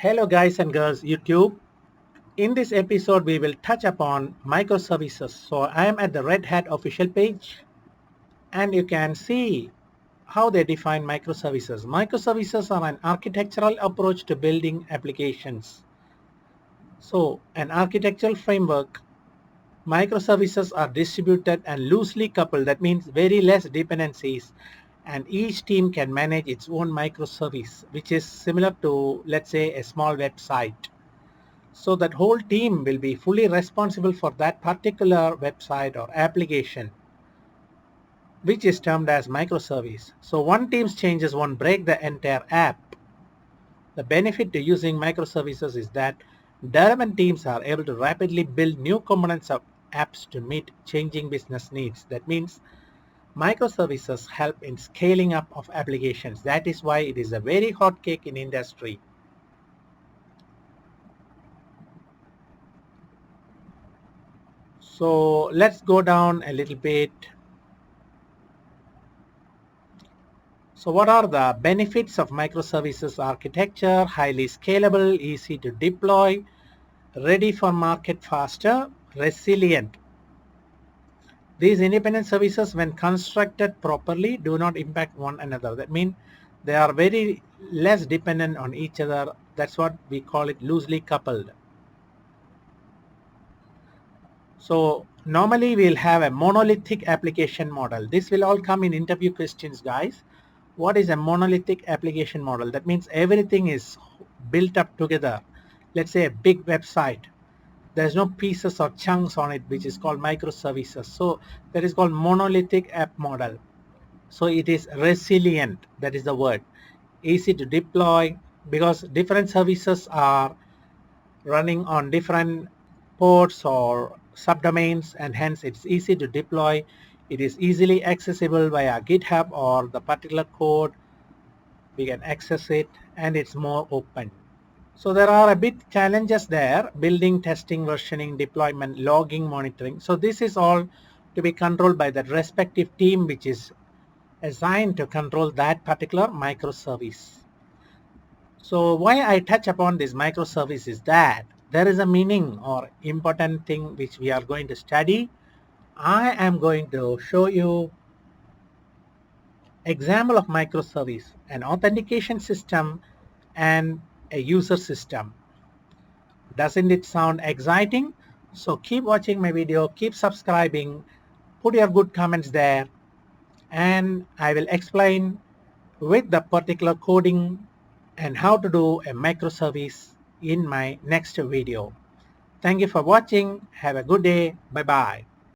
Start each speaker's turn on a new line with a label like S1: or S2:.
S1: Hello guys and girls YouTube. In this episode we will touch upon microservices. So I am at the Red Hat official page and you can see how they define microservices. Microservices are an architectural approach to building applications. So an architectural framework, microservices are distributed and loosely coupled. That means very less dependencies, and each team can manage its own microservice, which is similar to, let's say, a small website. So that whole team will be fully responsible for that particular website or application, which is termed as microservice. So one team's changes won't break the entire app. The benefit to using microservices is that development teams are able to rapidly build new components of apps to meet changing business needs. That means microservices help in scaling up of applications. That is why it is a very hot cake in industry. So let's go down a little bit. So what are the benefits of microservices architecture? Highly scalable, easy to deploy, ready for market faster, resilient. These independent services, when constructed properly, do not impact one another. That means they are very less dependent on each other. That's what we call it, loosely coupled. So normally we'll have a monolithic application model. This will all come in interview questions, guys. What is a monolithic application model? That means everything is built up together. Let's say a big website. There's no pieces or chunks on it, which is called microservices. So that is called monolithic app model. So it is resilient. That is the word. Easy to deploy because different services are running on different ports or subdomains, and hence it's easy to deploy. It is easily accessible via GitHub or the particular code. We can access it, and it's more open. So there are a bit challenges there: building, testing, versioning, deployment, logging, monitoring. So this is all to be controlled by the respective team which is assigned to control that particular microservice. So why I touch upon this microservice is that there is a meaning or important thing which we are going to study. I am going to show you example of microservice, an authentication system and a user system. Doesn't it sound exciting? So keep watching my video, keep subscribing, put your good comments there, and I will explain with the particular coding and how to do a microservice in my next video. Thank you for watching. Have a good day. Bye bye.